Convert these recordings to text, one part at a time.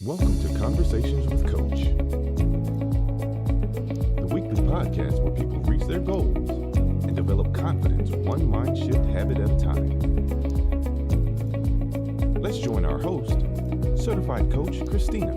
Welcome to Conversations with Coach, the weekly podcast where people reach their goals and develop confidence one mind shift habit at a time. Let's join our host, Certified Coach Christina.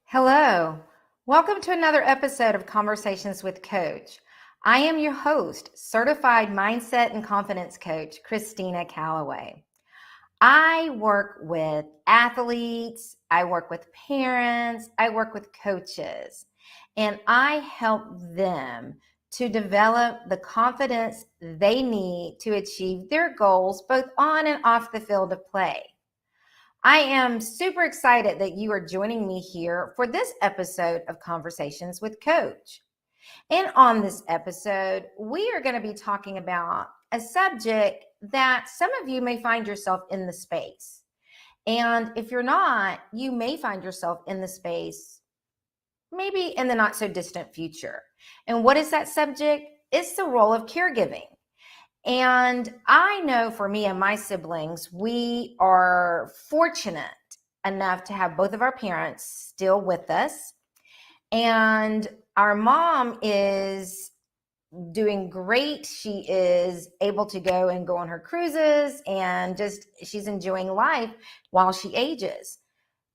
Hello. Welcome to another episode of Conversations with Coach. I am your host, Certified Mindset and Confidence Coach, Christina Calloway. I work with athletes, I work with parents, I work with coaches, and I help them to develop the confidence they need to achieve their goals both on and off the field of play. I am super excited that you are joining me here for this episode of Conversations with Coach. And on this episode, we are going to be talking about a subject that some of you may find yourself in the space. And if you're not, you may find yourself in the space maybe in the not so distant future. And what is that subject? It's the role of caregiving. And I know for me and my siblings, we are fortunate enough to have both of our parents still with us. And our mom is doing great. She is able to go on her cruises and she's enjoying life while she ages.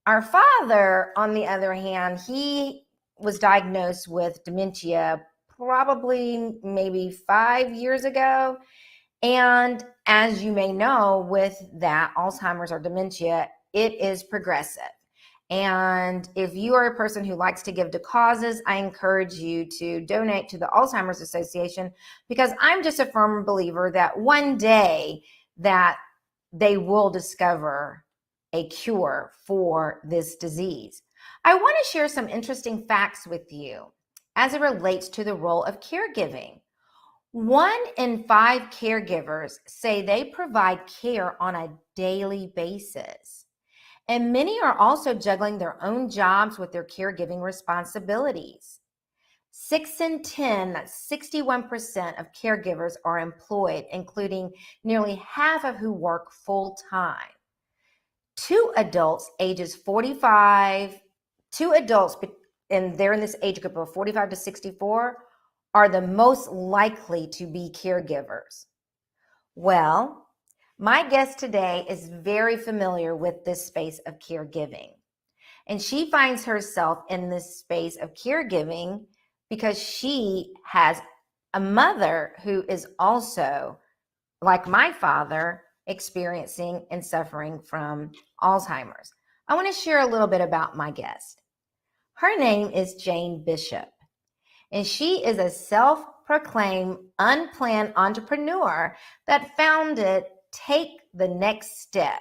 Our father, on the other hand, he was diagnosed with dementia probably maybe 5 years ago. And as you may know, with that Alzheimer's or dementia, it is progressive. And if you are a person who likes to give to causes, I encourage you to donate to the Alzheimer's Association, because I'm just a firm believer that one day that they will discover a cure for this disease. I want to share some interesting facts with you as it relates to the role of caregiving. 1 in 5 caregivers say they provide care on a daily basis. And many are also juggling their own jobs with their caregiving responsibilities. 6 in 10, that's 61% of caregivers are employed, including nearly half of who work full time. 2 adults ages 45, 2 adults, and they're in this age group of 45 to 64, are the most likely to be caregivers. Well, my guest today is very familiar with this space of caregiving. And she finds herself in this space of caregiving because she has a mother who is also, like my father, experiencing and suffering from Alzheimer's. I want to share a little bit about my guest. Her name is Jane Bishop, and she is a self-proclaimed unplanned entrepreneur that founded Take the Next Step.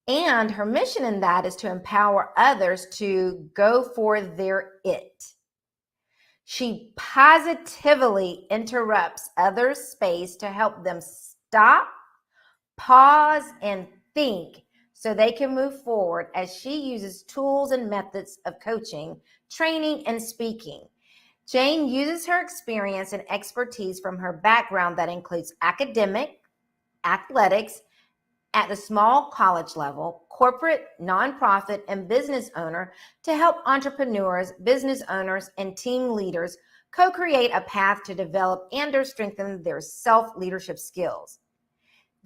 And her mission in that is to empower others to go for their it. She positively interrupts others' space to help them stop, pause, and think so they can move forward, as she uses tools and methods of coaching, training, and speaking. Jane uses her experience and expertise from her background that includes academic, athletics at the small college level, corporate, nonprofit, and business owner to help entrepreneurs, business owners, and team leaders co-create a path to develop and or strengthen their self-leadership skills.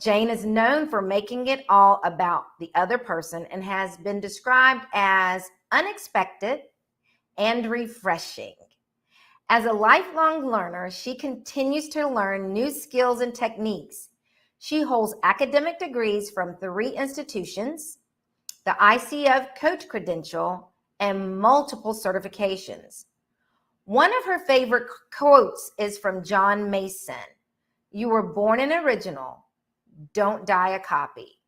Jane is known for making it all about the other person and has been described as unexpected and refreshing. As a lifelong learner, she continues to learn new skills and techniques. She holds academic degrees from 3 institutions, the ICF Coach Credential, and multiple certifications. One of her favorite quotes is from John Mason: "You were born an original, don't die a copy."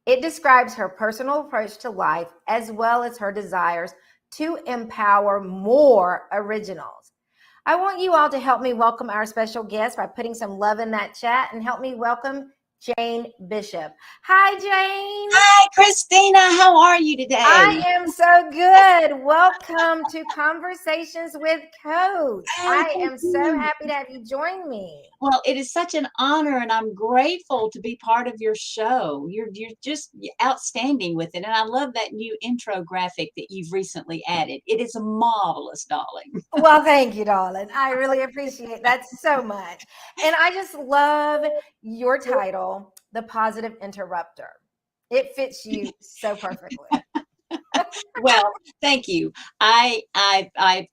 It describes her personal approach to life as well as her desires to empower more originals. I want you all to help me welcome our special guest by putting some love in that chat and help me welcome Jane Bishop. Hi, Jane. Hi, Christina. How are you today? I am so good. Welcome to Conversations with Coach. I Thank am so you. happy to have you join me. Well, it is such an honor, and I'm grateful to be part of your show. You're just outstanding with it, and I love that new intro graphic that you've recently added. It is marvelous, darling. Well, thank you, darling. I really appreciate that so much. And I just love your title, The Positive Interrupter. It fits you so perfectly. Well, thank you. I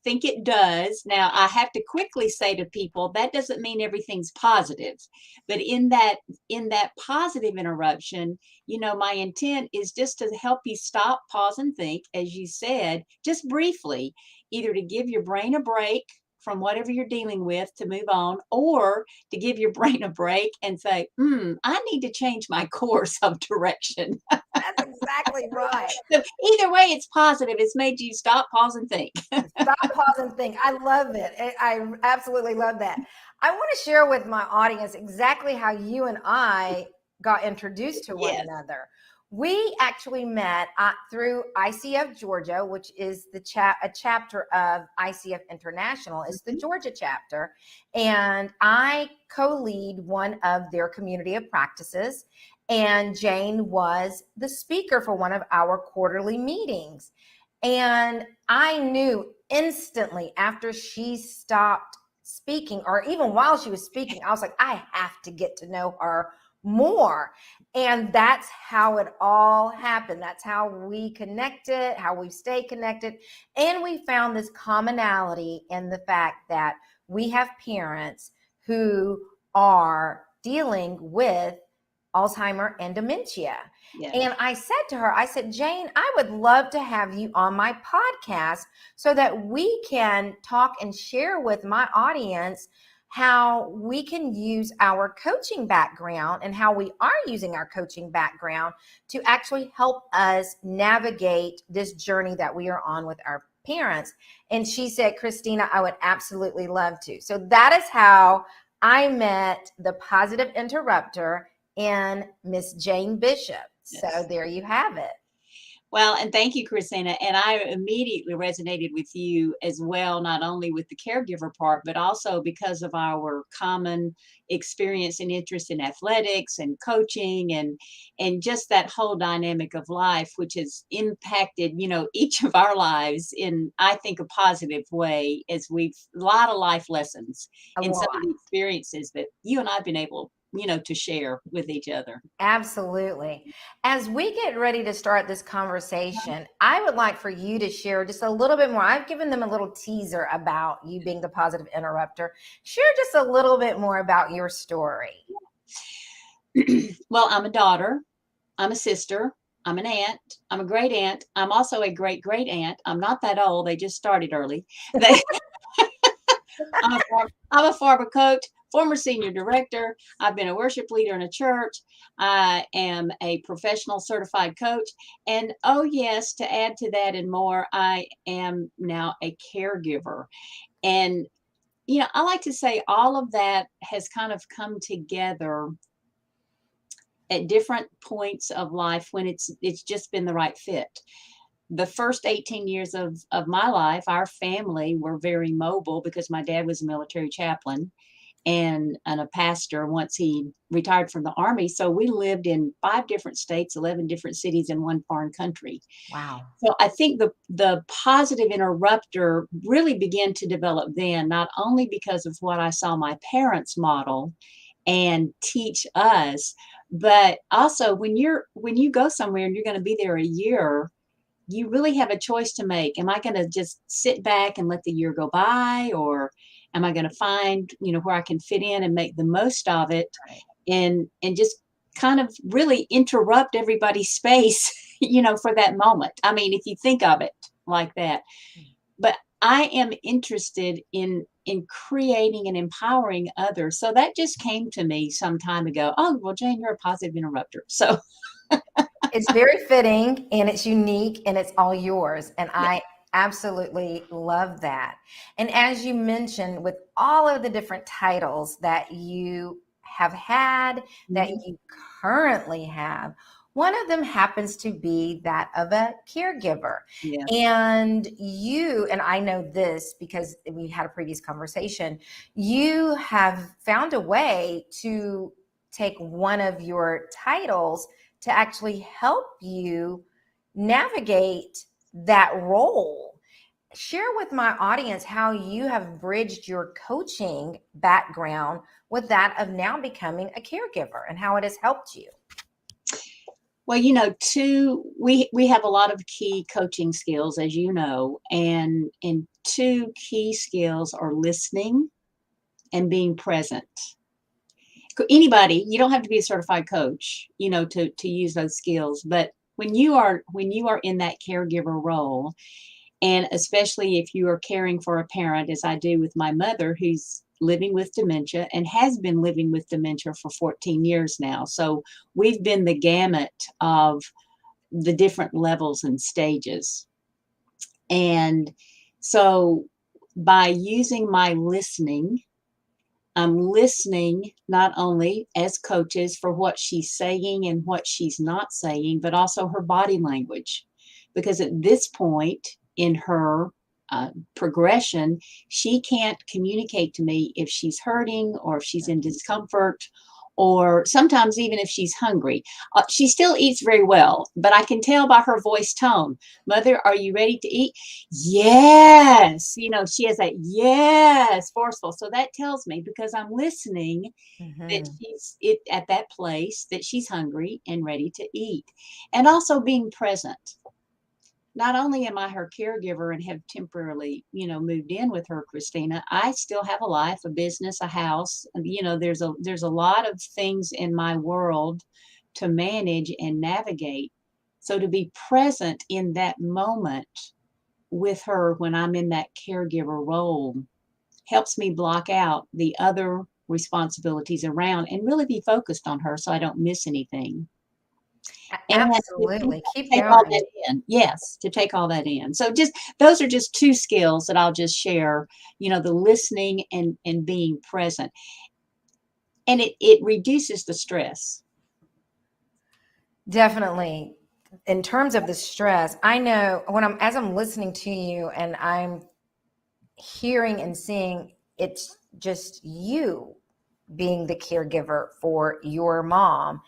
think it does. Now, I have to quickly say to people that doesn't mean everything's positive, but in that positive interruption, my intent is just to help you stop, pause, and think, as you said, just briefly, either to give your brain a break from whatever you're dealing with to move on, or to give your brain a break and say, I need to change my course of direction. That's exactly right. So either way, it's positive. It's made you stop, pause, and think. Stop, pause, and think. I love it. I absolutely love that. I want to share with my audience exactly how you and I got introduced to one Yes. another. We actually met through ICF Georgia, which is a chapter of ICF International. It's the Georgia chapter. And I co-lead one of their community of practices. And Jane was the speaker for one of our quarterly meetings. And I knew instantly after she stopped speaking, or even while she was speaking, I was like, I have to get to know her more. And that's how it all happened. That's how we connected, how we stay connected. And we found this commonality in the fact that we have parents who are dealing with Alzheimer and dementia. Yes. And I said to her, I said, Jane, I would love to have you on my podcast so that we can talk and share with my audience how we can use our coaching background and how we are using our coaching background to actually help us navigate this journey that we are on with our parents. And she said, Christina, I would absolutely love to. So that is how I met the positive interrupter in Miss Jane Bishop. Yes. So there you have it. Well, and thank you, Christina. And I immediately resonated with you as well, not only with the caregiver part, but also because of our common experience and interest in athletics and coaching and just that whole dynamic of life, which has impacted, each of our lives in, I think, a positive way, as we've a lot of life lessons in some of the experiences that you and I've been able to share with each other. Absolutely. As we get ready to start this conversation, I would like for you to share just a little bit more. I've given them a little teaser about you being the positive interrupter. Share just a little bit more about your story. Well, I'm a daughter. I'm a sister. I'm an aunt. I'm a great aunt. I'm also a great great aunt. I'm not that old. They just started early. I'm a former coach, former senior director. I've been a worship leader in a church. I am a professional certified coach. And oh, yes, to add to that and more, I am now a caregiver. And, I like to say all of that has kind of come together at different points of life when it's just been the right fit. The first 18 years of my life, our family were very mobile because my dad was a military chaplain and a pastor once he retired from the Army. So we lived in 5 different states, 11 different cities, and 1 foreign country. Wow. So I think the positive interrupter really began to develop then, not only because of what I saw my parents model and teach us, but also when you go somewhere and you're going to be there a year, you really have a choice to make. Am I going to just sit back and let the year go by, or am I going to find, where I can fit in and make the most of it, and just kind of really interrupt everybody's space, for that moment. I mean, if you think of it like that. But I am interested in creating and empowering others. So that just came to me some time ago. Oh, well, Jane, you're a positive interrupter. So it's very fitting and it's unique and it's all yours. And I absolutely love that. And as you mentioned, with all of the different titles that you have had, that Mhm. you currently have. One of them happens to be that of a caregiver. Yes. And you, and I know this because we had a previous conversation, you have found a way to take one of your titles to actually help you navigate that role. Share with my audience how you have bridged your coaching background with that of now becoming a caregiver and how it has helped you. Well, we have a lot of key coaching skills, as you know, and two key skills are listening and being present. Anybody, you don't have to be a certified coach, to use those skills, but when you are in that caregiver role, and especially if you are caring for a parent, as I do with my mother, who's living with dementia and has been living with dementia for 14 years now. So we've been the gamut of the different levels and stages. And so by using my listening, I'm listening not only as coaches for what she's saying and what she's not saying, but also her body language. Because at this point in her progression, she can't communicate to me if she's hurting or if she's in discomfort, or sometimes even if she's hungry. She still eats very well, but I can tell by her voice tone, Mother, are you ready to eat? Yes. She has that yes, forceful. So that tells me, because I'm listening, that she's at that place, that she's hungry and ready to eat. And also being present. Not only am I her caregiver and have temporarily, moved in with her, Christina, I still have a life, a business, a house. There's a lot of things in my world to manage and navigate. So to be present in that moment with her when I'm in that caregiver role helps me block out the other responsibilities around and really be focused on her so I don't miss anything. And to Absolutely. Keep take all going. that in. Yes, to take all that in. So just those are just two skills that I'll just share, the listening and being present. And it reduces the stress. Definitely. In terms of the stress, I know as I'm listening to you and I'm hearing and seeing it's just you being the caregiver for your mom.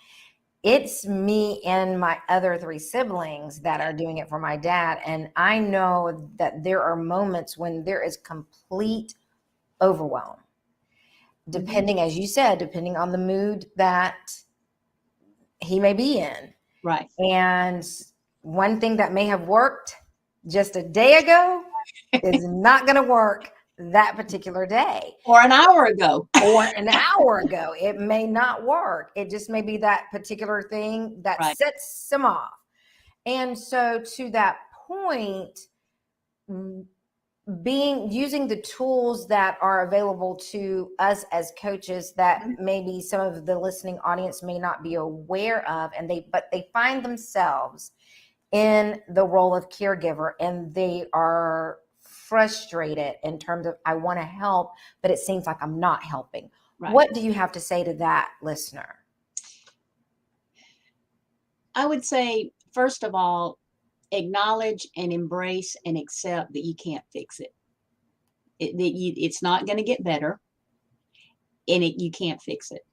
It's me and my other three siblings that are doing it for my dad. And I know that there are moments when there is complete overwhelm, depending, as you said, depending on the mood that he may be in. Right. And one thing that may have worked just a day ago is not going to work that particular day. Or an hour ago. Or an hour ago. It may not work. It just may be that particular thing that Right. sets them off. And so to that point, using the tools that are available to us as coaches that maybe some of the listening audience may not be aware of, but they find themselves in the role of caregiver and they are frustrated in terms of, I want to help, but it seems like I'm not helping. Right. What do you have to say to that listener? I would say, first of all, acknowledge and embrace and accept that you can't fix it. It's not going to get better, and you can't fix it.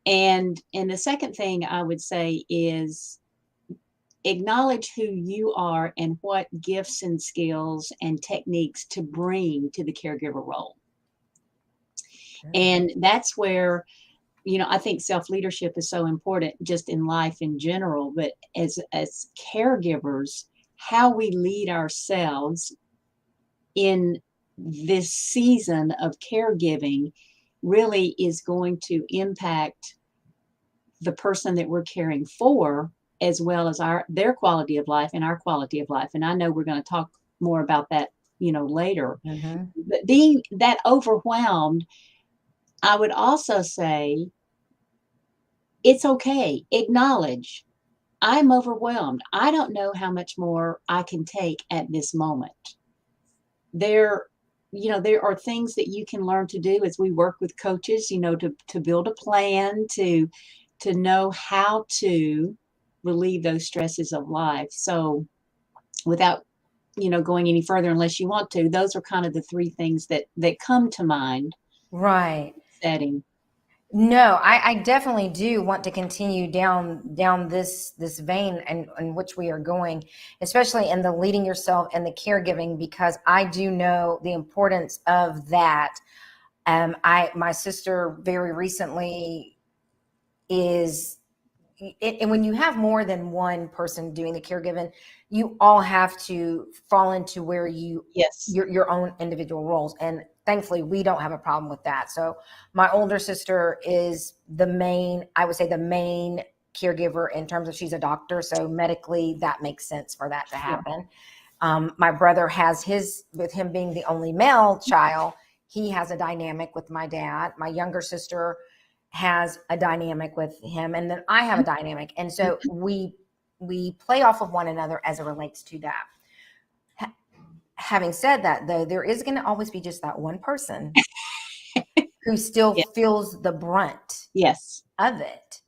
And the second thing I would say is acknowledge who you are and what gifts and skills and techniques to bring to the caregiver role. And that's where, I think self-leadership is so important just in life in general, but as caregivers, how we lead ourselves in this season of caregiving really is going to impact the person that we're caring for, as well as their quality of life and our quality of life. And I know we're going to talk more about that, later. But being that overwhelmed, I would also say it's okay. Acknowledge, I'm overwhelmed. I don't know how much more I can take at this moment. There there are things that you can learn to do as we work with coaches, to build a plan, to know how to relieve those stresses of life. So without, going any further, unless you want to, those are kind of the three things that come to mind. Right. Setting. No, I definitely do want to continue down this vein in which we are going, especially in the leading yourself and the caregiving, because I do know the importance of that. My sister very recently and when you have more than one person doing the caregiving, you all have to fall into where Yes. your own individual roles. And thankfully, we don't have a problem with that. So my older sister is I would say the main caregiver in terms of she's a doctor. So medically, that makes sense for that to happen. My brother has with him being the only male child, he has a dynamic with my dad. My younger sister has a dynamic with him, and then I have a dynamic. And so we play off of one another as it relates to that. Having said that, though, there is going to always be just that one person who still feels the brunt of it,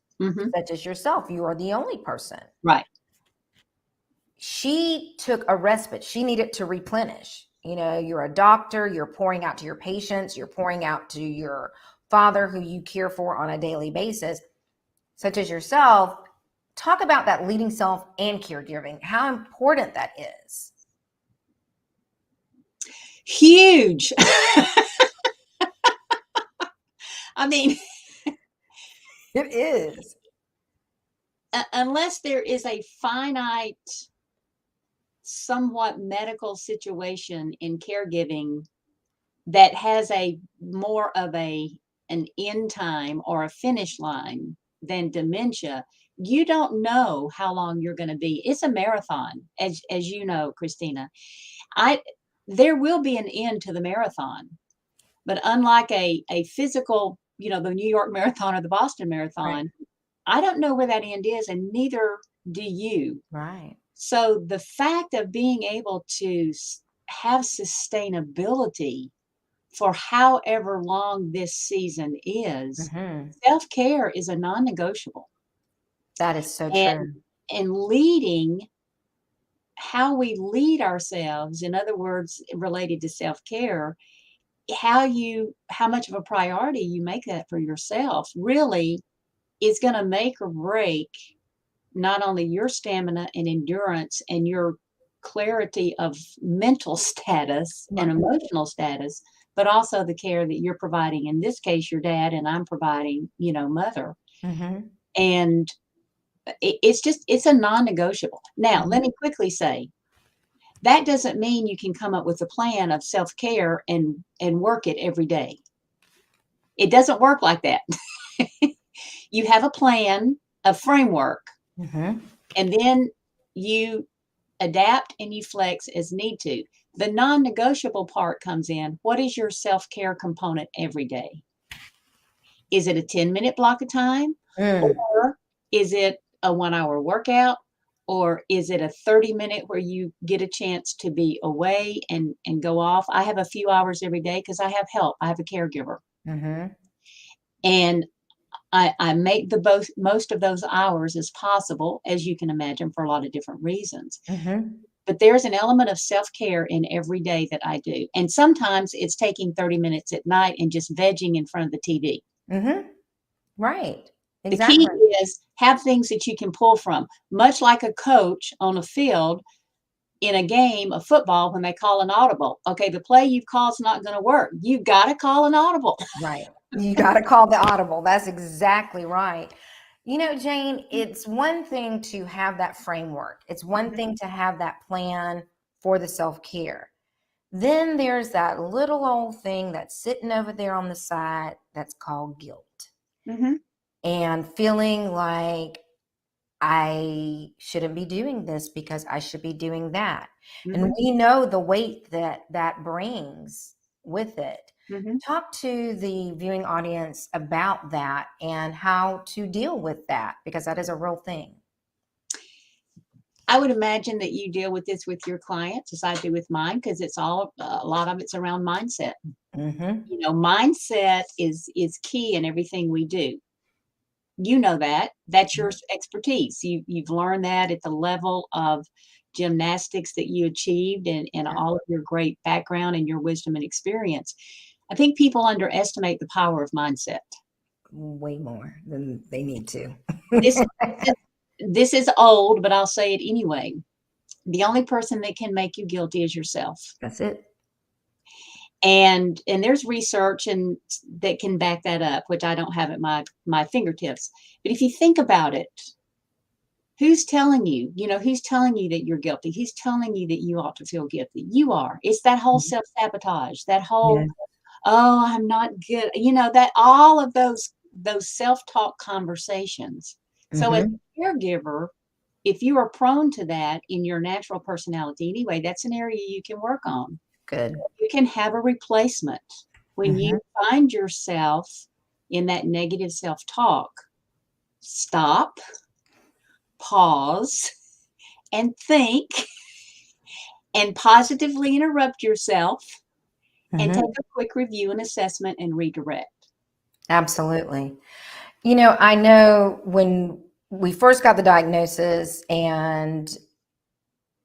such as yourself. You are the only person. Right. She took a respite. She needed to replenish. You're a doctor, you're pouring out to your patients, you're pouring out to your father who you care for on a daily basis, such as yourself. Talk about that leading self and caregiving, how important that is. Huge. I mean, it is. Unless there is a finite, somewhat medical situation in caregiving that has a more of an end time or a finish line than dementia, you don't know how long you're going to be. It's a marathon, as you know, Christina. There will be an end to the marathon, but unlike a physical, the New York Marathon or the Boston Marathon, right, I don't know where that end is, and neither do you. Right. So the fact of being able to have sustainability for however long this season is, self-care is a non-negotiable. That is so true. And leading, how we lead ourselves, in other words, related to self-care, how much of a priority you make that for yourself really is going to make or break not only your stamina and endurance and your clarity of mental status and emotional status, but also the care that you're providing. In this case, your dad, and I'm providing, mother. And it's a non-negotiable. Now, let me quickly say, that doesn't mean you can come up with a plan of self-care and work it every day. It doesn't work like that. You have a plan, a framework, and then you adapt and you flex as need to. The non-negotiable part comes in. What is your self-care component every day? Is it a 10-minute block of time? Or is it a 1-hour workout? Or is it a 30-minute where you get a chance to be away and go off? I have a few hours every day because I have help. I have a caregiver. And I make the most of those hours as possible, as you can imagine, for a lot of different reasons. But there's an element of self-care in every day that I do. And sometimes it's taking 30 minutes at night and just vegging in front of the TV. Right. Exactly. The key is have things that you can pull from, much like a coach on a field in a game of football when they call an audible. Okay, the play you've called is not going to work. You've got to call an audible. Right. You got to call the audible. That's exactly right. Jane, it's one thing to have that framework. It's one thing to have that plan for the self-care. Then there's that little old thing that's sitting over there on the side that's called guilt. And feeling like I shouldn't be doing this because I should be doing that. And we know the weight that brings with it. Talk to the viewing audience about that and how to deal with that, because that is a real thing. I would imagine that you deal with this with your clients as I do with mine, because it's all a lot of it's around mindset. Mm-hmm. Mindset is key in everything we do. You know that. That's your expertise. You've learned that at the level of gymnastics that you achieved, and all of your great background and your wisdom and experience. I think people underestimate the power of mindset. Way more than they need to. This this is old, but I'll say it anyway. The only person that can make you guilty is yourself. That's it. And there's research and that can back that up, which I don't have at my fingertips. But if you think about it, who's telling you? Who's telling you that you're guilty? Who's telling you that you ought to feel guilty? You are. It's that whole self-sabotage, that whole, Yeah. oh, I'm not good. That all of those self-talk conversations. So as Mm-hmm. a caregiver, if you are prone to that in your natural personality anyway, that's an area you can work on. Good. You can have a replacement. When you find yourself in that negative self-talk, stop, pause, and think, and positively interrupt yourself, and Mm-hmm. take a quick review and assessment and redirect. Absolutely. I know when we first got the diagnosis and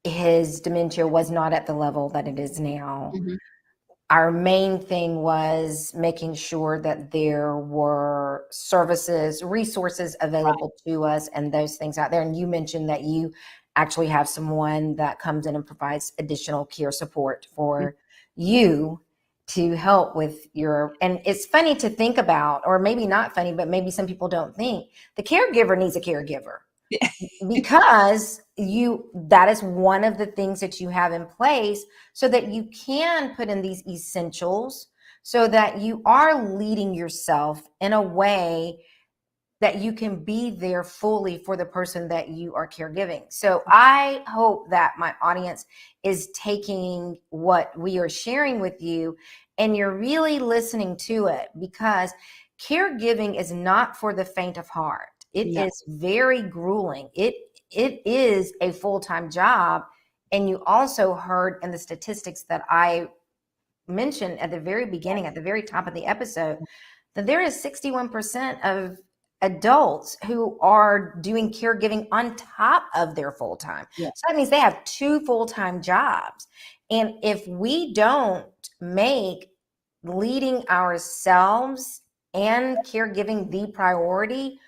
his dementia was not at the level that it is now, our main thing was making sure that there were services, resources available to us and those things out there. And you mentioned that you actually have someone that comes in and provides additional care support for you to help with and it's funny to think about, or maybe not funny, but maybe some people don't think the caregiver needs a caregiver. Because that is one of the things that you have in place so that you can put in these essentials so that you are leading yourself in a way that you can be there fully for the person that you are caregiving. So I hope that my audience is taking what we are sharing with you and you're really listening to it, because caregiving is not for the faint of heart. It is very grueling. It is a full-time job. And you also heard in the statistics that I mentioned at the very beginning, at the very top of the episode, that there is 61% of adults who are doing caregiving on top of their full-time. So that means they have 2 full-time jobs. And if we don't make leading ourselves and caregiving the priority,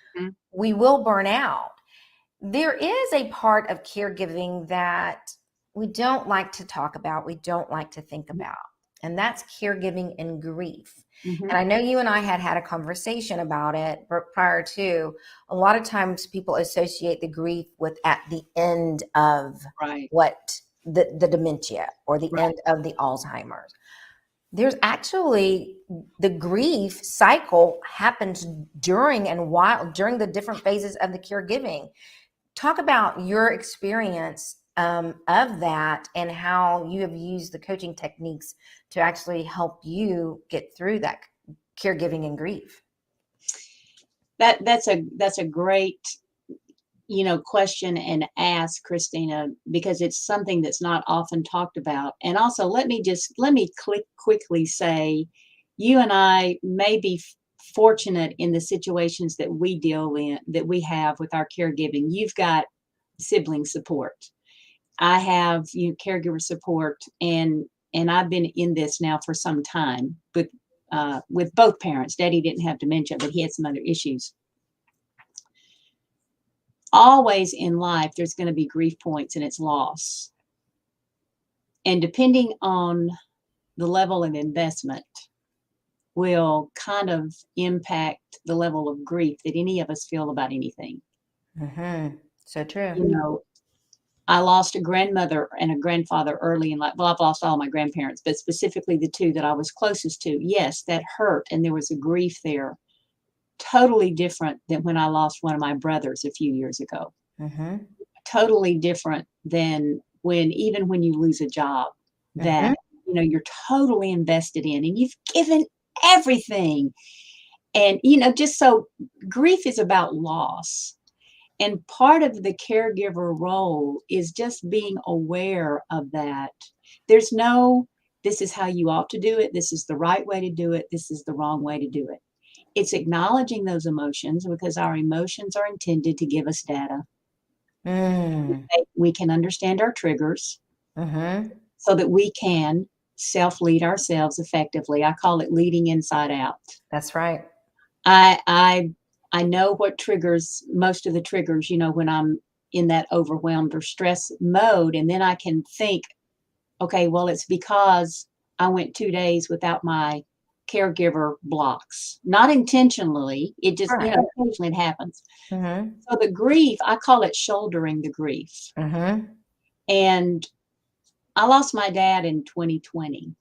we will burn out. There is a part of caregiving that we don't like to talk about, we don't like to think about, and that's caregiving and grief. And I know you and I had a conversation about it prior to. A lot of times people associate the grief with at the end of what the dementia or the end of the Alzheimer's. There's actually the grief cycle happens during the different phases of the caregiving. Talk about your experience of that and how you have used the coaching techniques to actually help you get through that caregiving and grief. That's a great question and ask, Christina, because it's something that's not often talked about. And also, let me quickly say, you and I may be fortunate in the situations that we have with our caregiving. You've got sibling support. I have caregiver support, and I've been in this now for some time with both parents. Daddy didn't have dementia, but he had some other issues. Always in life, there's going to be grief points, and it's loss. And depending on the level of investment will kind of impact the level of grief that any of us feel about anything. So true. I lost a grandmother and a grandfather early in life. Well, I've lost all my grandparents, but specifically the 2 that I was closest to. Yes, that hurt, and there was a grief there. Totally different than when I lost one of my brothers a few years ago. Totally different than when you lose a job that you're totally invested in and you've given everything. And just so grief is about loss. And part of the caregiver role is just being aware of that. There's no, this is how you ought to do it. This is the right way to do it. This is the wrong way to do it. It's acknowledging those emotions because our emotions are intended to give us data. Mm. We can understand our triggers Mm-hmm. so that we can self-lead ourselves effectively. I call it leading inside out. That's right. I know what triggers, most of the triggers, when I'm in that overwhelmed or stress mode, and then I can think, okay, well, it's because I went 2 days without my caregiver blocks. Not intentionally, it just, Right. occasionally it happens. Mm-hmm. So the grief, I call it shouldering the grief. Mm-hmm. And I lost my dad in 2020.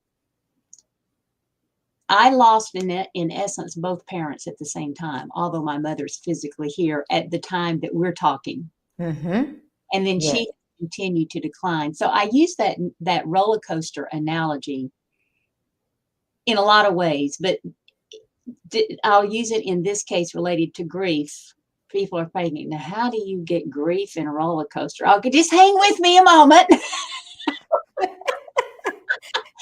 I lost, in essence, both parents at the same time, although my mother's physically here at the time that we're talking. Mm-hmm. And then Yeah. she continued to decline. So I use that roller coaster analogy in a lot of ways, but I'll use it in this case related to grief. People are thinking, now, how do you get grief in a roller coaster? Okay, just hang with me a moment.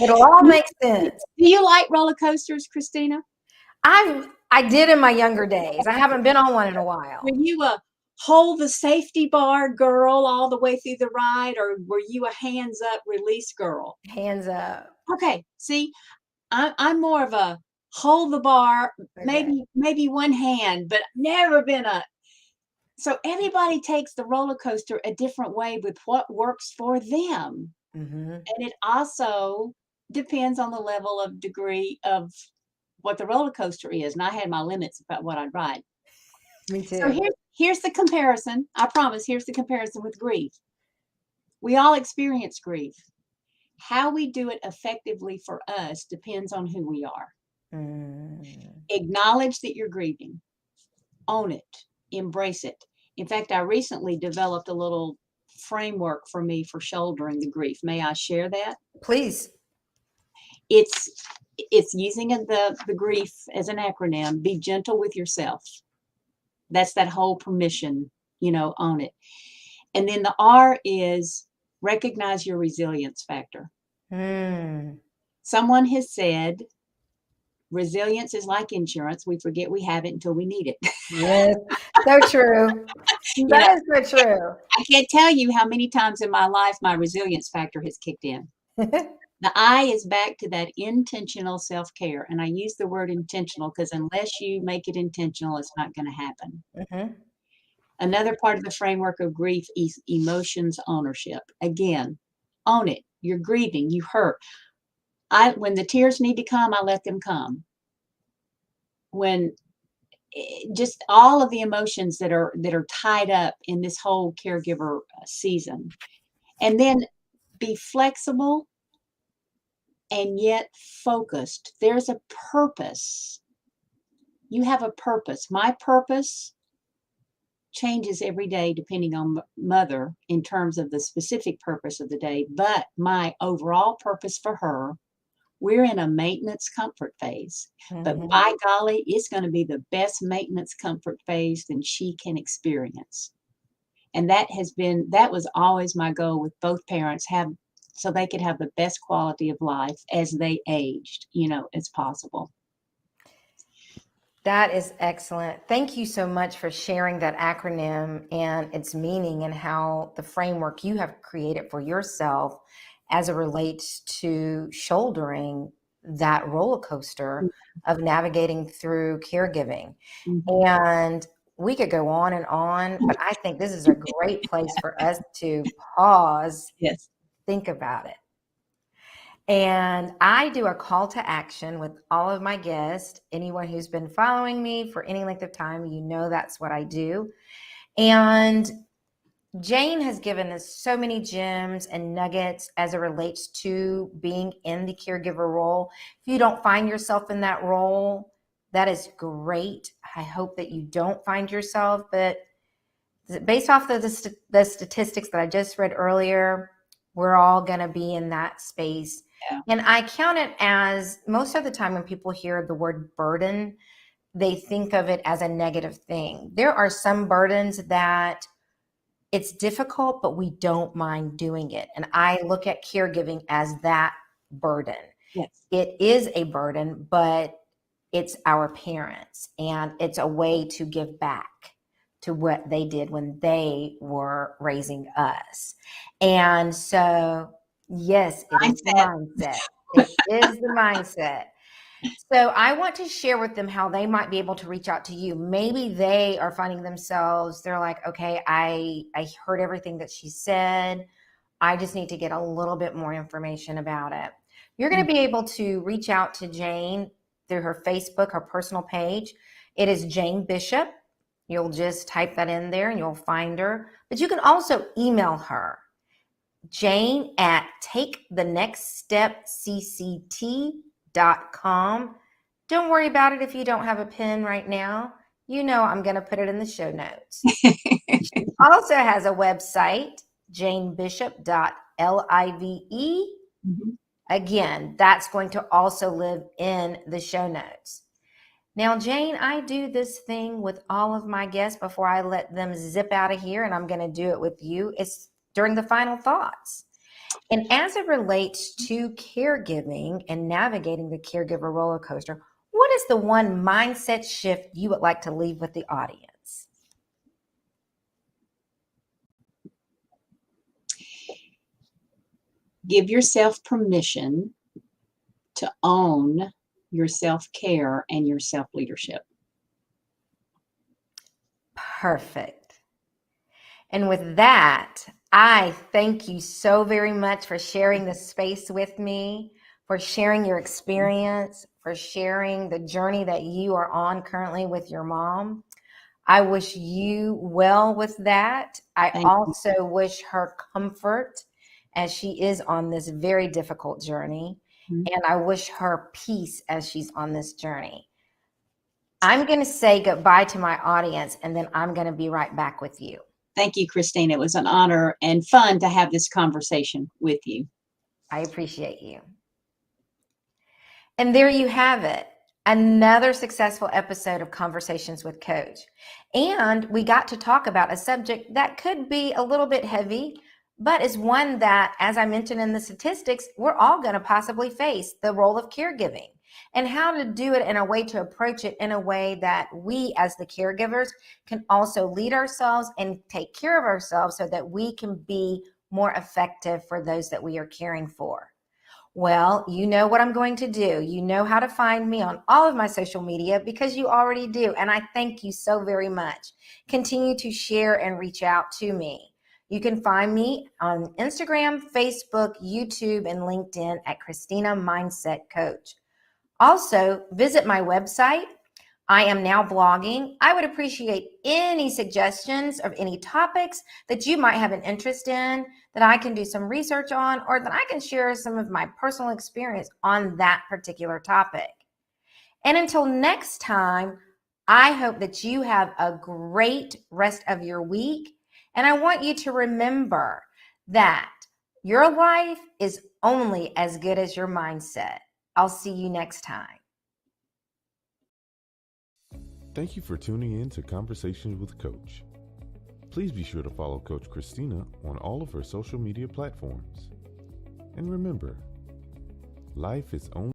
It'll all make sense. Do you like roller coasters, Christina? I did in my younger days. I haven't been on one in a while. Were you a hold the safety bar girl all the way through the ride, or were you a hands up release girl? Hands up. Okay, see, I'm more of a hold the bar, Okay. maybe one hand, but never been a. So everybody takes the roller coaster a different way with what works for them, Mm-hmm. and it also depends on the level of degree of what the roller coaster is. And I had my limits about what I'd ride. Me So too. here's the comparison. I promise. Here's the comparison with grief. We all experience grief. How we do it effectively for us depends on who we are. Mm. Acknowledge that you're grieving. Own it. Embrace it. In fact, I recently developed a little framework for me for shouldering the grief. May I share that? Please. It's using the grief as an acronym. Be gentle with yourself. That's that whole permission, own it. And then the R is recognize your resilience factor. Mm. Someone has said resilience is like insurance. We forget we have it until we need it. Yes. So true. That is so true. I can't tell you how many times in my life my resilience factor has kicked in. The I is back to that intentional self-care. And I use the word intentional because unless you make it intentional, it's not going to happen. Mm-hmm. Another part of the framework of grief is emotions ownership. Again, own it. You're grieving. You hurt. When the tears need to come, I let them come. When just all of the emotions that are tied up in this whole caregiver season, and then be flexible and yet focused. There's a purpose. You have a purpose. My purpose changes every day depending on mother in terms of the specific purpose of the day, but my overall purpose for her, we're in a maintenance comfort phase. But Mm-hmm. by golly, it's going to be the best maintenance comfort phase than she can experience. And that was always my goal with both parents, so they could have the best quality of life as they aged, as possible. That is excellent. Thank you so much for sharing that acronym and its meaning and how the framework you have created for yourself as it relates to shouldering that roller coaster of navigating through caregiving. Mhm. And we could go on, but I think this is a great place for us to pause, Yes. think about it. And I do a call to action with all of my guests. Anyone who's been following me for any length of time, that's what I do. And Jane has given us so many gems and nuggets as it relates to being in the caregiver role. If you don't find yourself in that role, that is great. I hope that you don't find yourself, but based off the statistics that I just read earlier, we're all going to be in that space. Yeah. And I count it as, most of the time when people hear the word burden, they think of it as a negative thing. There are some burdens that it's difficult, but we don't mind doing it. And I look at caregiving as that burden. Yes. It is a burden, but it's our parents, and it's a way to give back to what they did when they were raising us. And so, yes, it is the mindset. It is the mindset. So I want to share with them how they might be able to reach out to you. Maybe they are finding themselves, they're like, okay, I heard everything that she said. I just need to get a little bit more information about it. You're going to be able to reach out to Jane through her Facebook, her personal page. It is Jane Bishop. You'll just type that in there and you'll find her. But you can also email her, Jane at takethenextstepcct.com. Don't worry about it if you don't have a pen right now. You know I'm going to put it in the show notes. She also has a website, janebishop.live. Mm-hmm. Again, that's going to also live in the show notes. Now, Jane, I do this thing with all of my guests before I let them zip out of here, and I'm going to do it with you. It's during the final thoughts. And as it relates to caregiving and navigating the caregiver roller coaster, what is the one mindset shift you would like to leave with the audience? Give yourself permission to own your self-care and your self-leadership. Perfect. And with that, I thank you so very much for sharing this space with me, for sharing your experience, for sharing the journey that you are on currently with your mom. I wish you well with that. I also wish her comfort as she is on this very difficult journey. Mm-hmm. And I wish her peace as she's on this journey. I'm going to say goodbye to my audience, and then I'm going to be right back with you. Thank you, Christine. It was an honor and fun to have this conversation with you. I appreciate you. And there you have it. Another successful episode of Conversations with Coach. And we got to talk about a subject that could be a little bit heavy, but is one that, as I mentioned in the statistics, we're all going to possibly face, the role of caregiving and how to do it in a way to approach it in a way that we as the caregivers can also lead ourselves and take care of ourselves so that we can be more effective for those that we are caring for. Well, you know what I'm going to do. You know how to find me on all of my social media because you already do. And I thank you so very much. Continue to share and reach out to me. You can find me on Instagram, Facebook, YouTube, and LinkedIn at Christina Mindset Coach. Also, visit my website. I am now blogging. I would appreciate any suggestions of any topics that you might have an interest in, that I can do some research on, or that I can share some of my personal experience on that particular topic. And until next time, I hope that you have a great rest of your week. And I want you to remember that your life is only as good as your mindset. I'll see you next time. Thank you for tuning in to Conversations with Coach. Please be sure to follow Coach Christina on all of her social media platforms. And remember, life is only